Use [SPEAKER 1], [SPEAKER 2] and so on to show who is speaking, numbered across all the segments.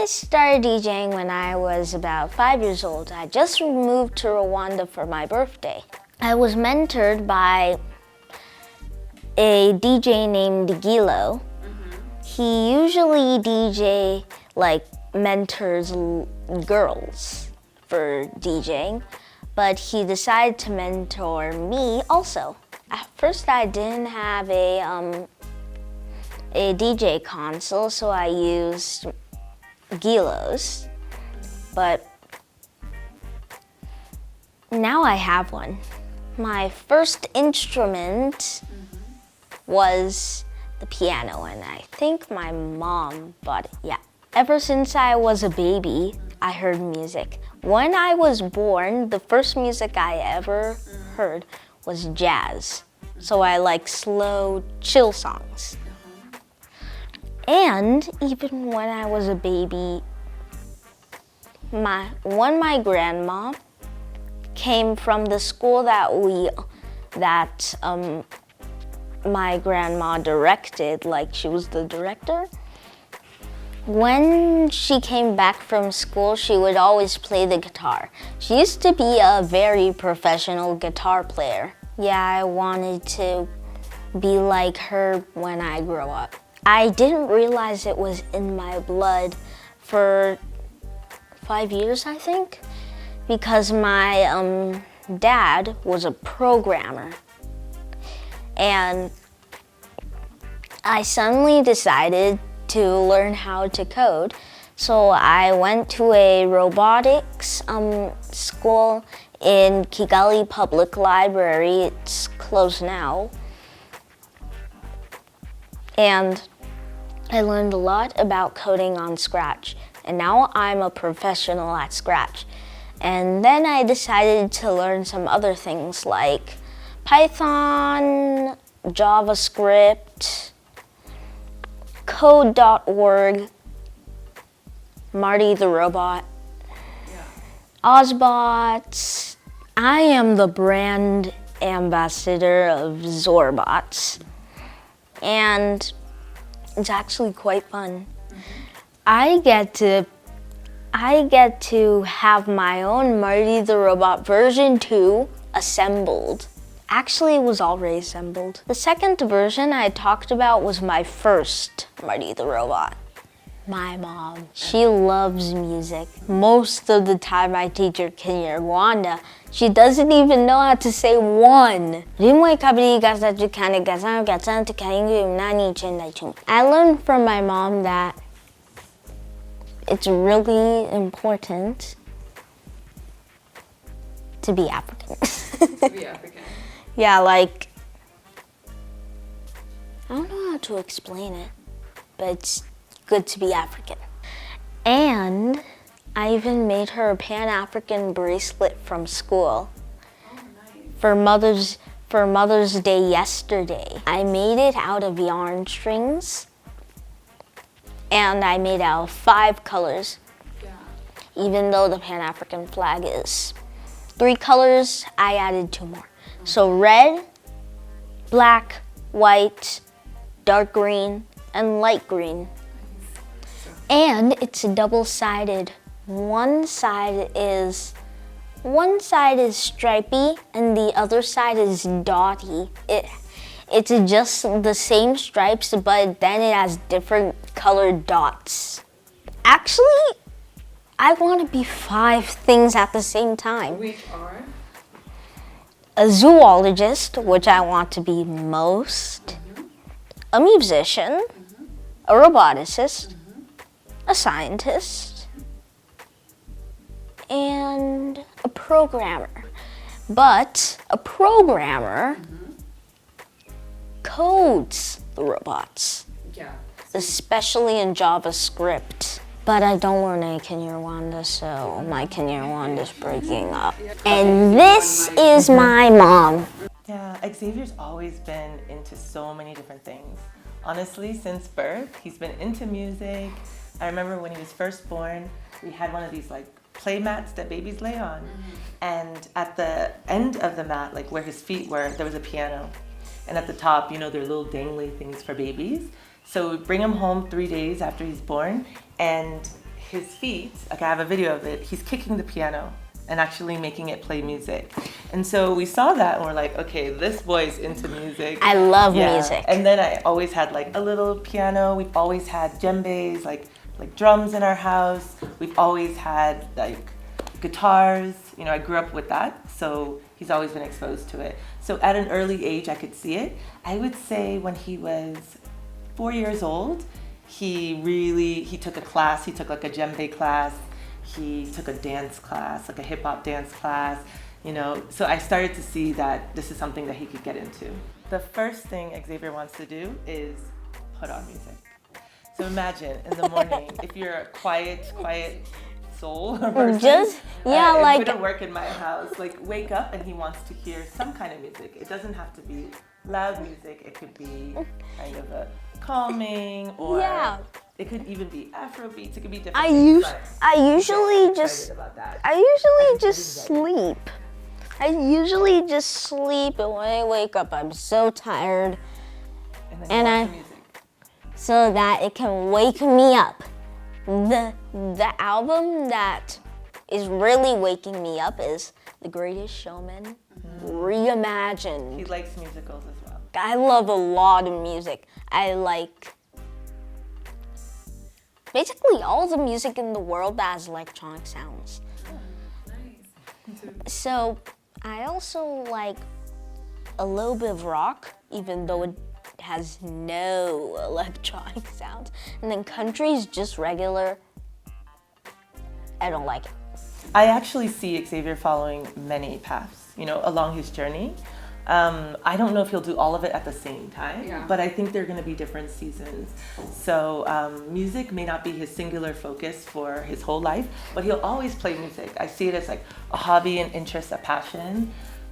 [SPEAKER 1] started DJing when I was about 5 years old. I just moved to Rwanda for my birthday. I was mentored by a DJ named Gilo. He usually DJ like mentors girls for DJing, but he decided to mentor me also. At first I didn't have a DJ console, so I used Gilo's, but now I have one. My first instrument was the piano, and I think my mom bought it, yeah. Ever since I was a baby, I heard music. When I was born, the first music I ever heard was jazz. So I like slow, chill songs. And even when I was a baby, my grandma came from the school that my grandma directed, like she was the director. When she came back from school, she would always play the guitar. She used to be a very professional guitar player. Yeah, I wanted to be like her when I grow up. I didn't realize it was in my blood for 5 years, I think, because my dad was a programmer. And I suddenly decided to learn how to code. So I went to a robotics school in Kigali Public Library. It's closed now. And I learned a lot about coding on Scratch. And now I'm a professional at Scratch. And then I decided to learn some other things like Python, JavaScript, code.org, Marty the Robot, Ozbots. I am the brand ambassador of Zorbots, and it's actually quite fun. I get to have my own Marty the Robot version 2 assembled. Actually, it was already assembled. The second version I talked about was my first Marty the Robot. My mom, she loves music. Most of the time I teach her Kinyarwanda, she doesn't even know how to say one. I learned from my mom that it's really important to be African.
[SPEAKER 2] To be African.
[SPEAKER 1] Yeah, like, I don't know how to explain it, but it's good to be African. And I even made her a Pan-African bracelet from school.
[SPEAKER 2] Oh, nice.
[SPEAKER 1] For Mother's Day yesterday. I made it out of yarn strings, and I made out of 5 colors.
[SPEAKER 2] Yeah.
[SPEAKER 1] Even though the Pan-African flag is 3 colors, I added 2 more. So red, black, white, dark green, and light green. And it's double-sided. One side is stripy and the other side is dotty. It's just the same stripes, but then it has different colored dots. Actually, I want to be 5 things at the same time.
[SPEAKER 2] Which are?
[SPEAKER 1] A zoologist, which I want to be most, a musician, a roboticist, a scientist, and a programmer. But a programmer codes the robots,
[SPEAKER 2] Yeah.
[SPEAKER 1] especially in JavaScript. But I don't learn any Kinyarwanda, so my Kinyarwanda is breaking up. And this is my mom.
[SPEAKER 3] Yeah, Xavier's always been into so many different things. Honestly, since birth, he's been into music. I remember when he was first born, we had one of these like play mats that babies lay on. And at the end of the mat, like where his feet were, there was a piano. And at the top, you know, there are little dangly things for babies. So we bring him home 3 days after he's born, and his feet, like I have a video of it, he's kicking the piano and actually making it play music. And so we saw that and we're like, okay, this boy's into music.
[SPEAKER 1] I love music.
[SPEAKER 3] And then I always had like a little piano. We've always had djembes, like drums in our house. We've always had like guitars. You know, I grew up with that. So he's always been exposed to it. So at an early age, I could see it. I would say when he was 4 years old, he took a class. He took like a djembe class. He took a dance class, like a hip hop dance class, you know. So I started to see that this is something that he could get into. The first thing Xavier wants to do is put on music. So imagine in the morning, if you're a quiet soul or person, it wouldn't work in my house. Like wake up and he wants to hear some kind of music. It doesn't have to be loud music. It could be kind of a calming or it could even be Afro beats. It could be different.
[SPEAKER 1] I usually just sleep. I usually just sleep, and when I wake up, I'm so tired, so that it can wake me up. The album that is really waking me up is The Greatest Showman Reimagined.
[SPEAKER 3] He likes musicals as well.
[SPEAKER 1] I love a lot of music. I like basically all the music in the world that has electronic sounds.
[SPEAKER 2] Nice.
[SPEAKER 1] So I also like a little bit of rock, even though it has no electronic sounds. And then country is just regular. I don't like it.
[SPEAKER 3] I actually see Xavier following many paths, you know, along his journey. I don't know if he'll do all of it at the same time, but I think there are going to be different seasons. So music may not be his singular focus for his whole life, but he'll always play music. I see it as like a hobby, an interest, a passion.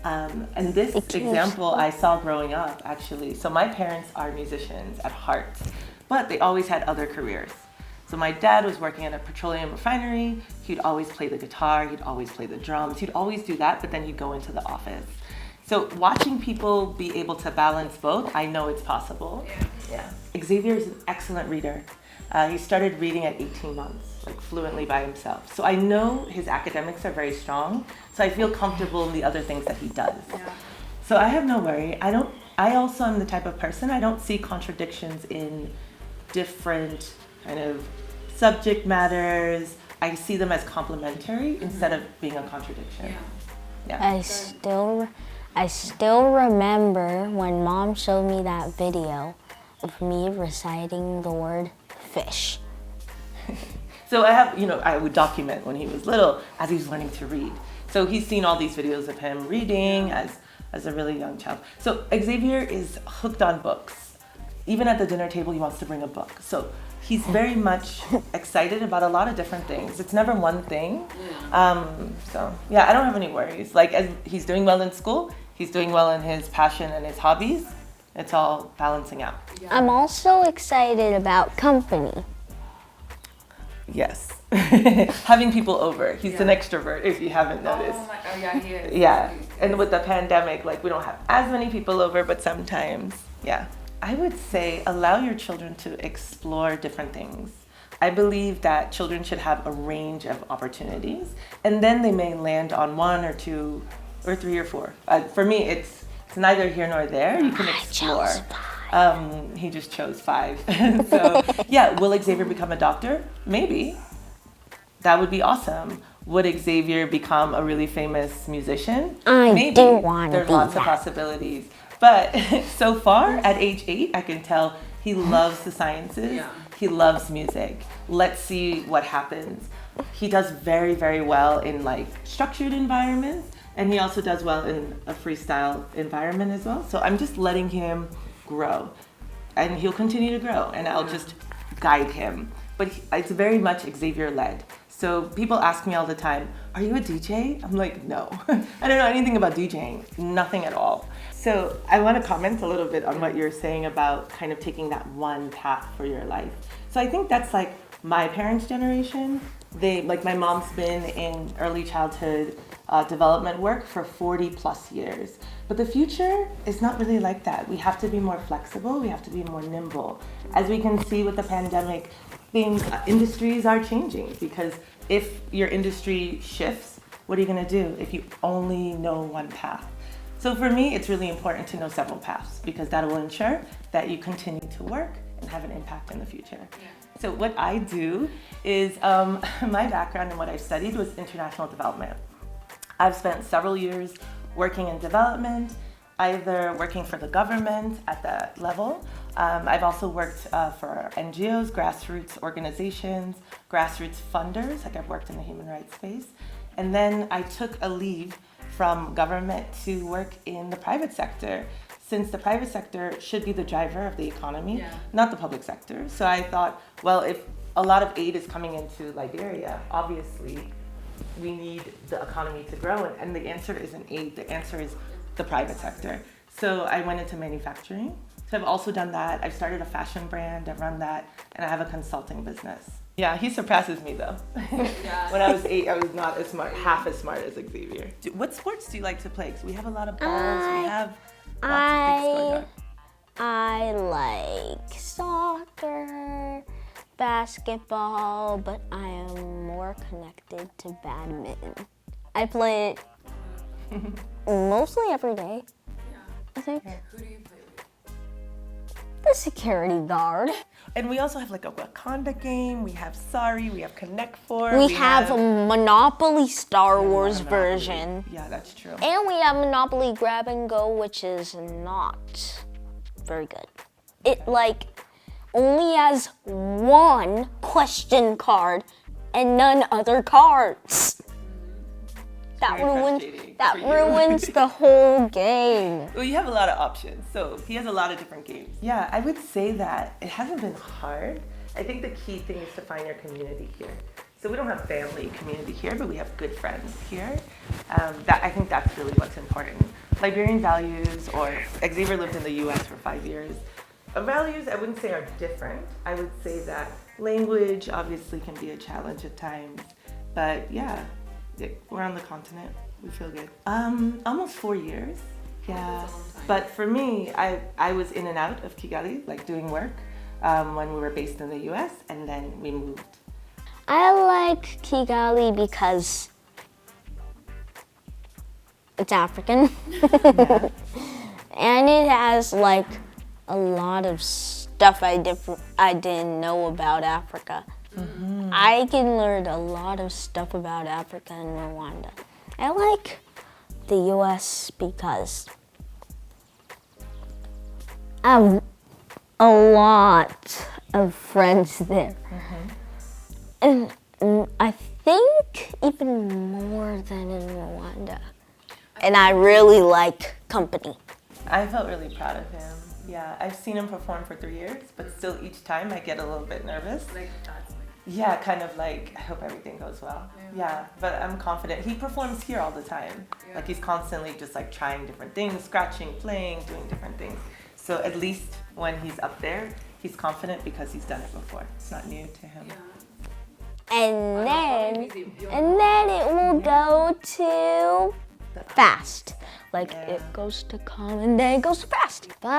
[SPEAKER 3] And this example I saw growing up, actually. So my parents are musicians at heart, but they always had other careers. So my dad was working at a petroleum refinery. He'd always play the guitar. He'd always play the drums. He'd always do that, but then he'd go into the office. So watching people be able to balance both, I know it's possible. Yeah. Xavier is an excellent reader. He started reading at 18 months, like fluently by himself. So I know his academics are very strong. So I feel comfortable in the other things that he does.
[SPEAKER 2] Yeah.
[SPEAKER 3] So I have no worry. I also am the type of person, I don't see contradictions in different kind of subject matters. I see them as complementary instead of being a contradiction.
[SPEAKER 2] Yeah.
[SPEAKER 1] I still remember when Mom showed me that video of me reciting the word fish.
[SPEAKER 3] So I would document when he was little as he was learning to read. So he's seen all these videos of him reading as a really young child. So Xavier is hooked on books. Even at the dinner table, he wants to bring a book. So he's very much excited about a lot of different things. It's never one thing. I don't have any worries. Like as he's doing well in school, he's doing well in his passion and his hobbies. It's all balancing out.
[SPEAKER 2] Yeah.
[SPEAKER 1] I'm also excited about company.
[SPEAKER 3] Yes. Having people over. He's an extrovert, if you haven't noticed.
[SPEAKER 2] Oh yeah, he is.
[SPEAKER 3] Yeah. And with the pandemic, like we don't have as many people over, but sometimes, yeah. I would say allow your children to explore different things. I believe that children should have a range of opportunities, and then they may land on 1 or 2 or 3 or 4. For me, it's neither here nor there. You can explore. He just chose 5. So yeah, will Xavier become a doctor? Maybe. That would be awesome. Would Xavier become a really famous musician? Maybe.
[SPEAKER 1] Do want to
[SPEAKER 3] There's
[SPEAKER 1] be
[SPEAKER 3] lots of possibilities. But so far, at age 8, I can tell he loves the sciences.
[SPEAKER 2] Yeah.
[SPEAKER 3] He loves music. Let's see what happens. He does very, very well in like structured environments, and he also does well in a freestyle environment as well. So I'm just letting him grow, and he'll continue to grow, and I'll just guide him. But it's very much Xavier-led. So people ask me all the time, are you a DJ? I'm like, no. I don't know anything about DJing, nothing at all. So I want to comment a little bit on what you're saying about kind of taking that one path for your life. So I think that's like my parents' generation. Like my mom's been in early childhood development work for 40 plus years. But the future is not really like that. We have to be more flexible. We have to be more nimble. As we can see with the pandemic, things, industries are changing, because if your industry shifts, what are you going to do if you only know one path? So for me, it's really important to know several paths, because that will ensure that you continue to work and have an impact in the future. So what I do is, my background and what I've studied was international development. I've spent several years working in development, either working for the government at that level. I've also worked for NGOs, grassroots organizations, grassroots funders, like I've worked in the human rights space. And then I took a leave from government to work in the private sector, since the private sector should be the driver of the economy, not the public sector. So I thought, well, if a lot of aid is coming into Liberia, obviously we need the economy to grow, and the answer isn't aid, the answer is the private sector. So I went into manufacturing. So I've also done that. I've started a fashion brand, I've run that, and I have a consulting business. Yeah, he surpasses me though. When I was 8, I was not as smart, half as smart as Xavier. What sports do you like to play? Because we have a lot of balls, we have lots of things going on.
[SPEAKER 1] I like soccer, basketball, but I am more connected to badminton. I play it mostly every day, I think.
[SPEAKER 2] Who do you play with?
[SPEAKER 1] The security guard.
[SPEAKER 3] And we also have like a Wakanda game, we have Sorry, we have Connect Four.
[SPEAKER 1] We have a Monopoly Star Wars
[SPEAKER 3] Monopoly.
[SPEAKER 1] version.
[SPEAKER 3] Yeah, that's true.
[SPEAKER 1] And we have Monopoly Grab and Go, which is not very good. It like only has one question card and none other cards. That
[SPEAKER 3] very
[SPEAKER 1] ruins
[SPEAKER 3] frustrating
[SPEAKER 1] that
[SPEAKER 3] for you.
[SPEAKER 1] ruins the whole game.
[SPEAKER 3] Well, you have a lot of options, so he has a lot of different games. Yeah, I would say that it hasn't been hard. I think the key thing is to find your community here. So we don't have family community here, but we have good friends here. I think that's really what's important. Liberian values, or Xavier lived in the US for 5 years. Values, I wouldn't say are different. I would say that language obviously can be a challenge at times, but yeah, we're on the continent. We feel good. Almost 4 years. Yeah. But for me, I was in and out of Kigali, like doing work, when we were based in the US, and then we moved.
[SPEAKER 1] I like Kigali because it's African. And it has like a lot of stuff I didn't know about Africa. Mm-hmm. I can learn a lot of stuff about Africa and Rwanda. I like the US because I have a lot of friends there. Mm-hmm. And I think even more than in Rwanda. And I really like company.
[SPEAKER 3] I felt really proud of him. Yeah, I've seen him perform for 3 years, but still each time I get a little bit nervous.
[SPEAKER 2] Like that's like
[SPEAKER 3] Yeah, kind of like, I hope everything goes well. Yeah, but I'm confident. He performs here all the time.
[SPEAKER 2] Yeah.
[SPEAKER 3] Like he's constantly just like trying different things, scratching, playing, doing different things. So at least when he's up there, he's confident because he's done it before. It's not new to him.
[SPEAKER 1] And then it will go to fast. Like it goes to calm and then it goes to fast. Bye.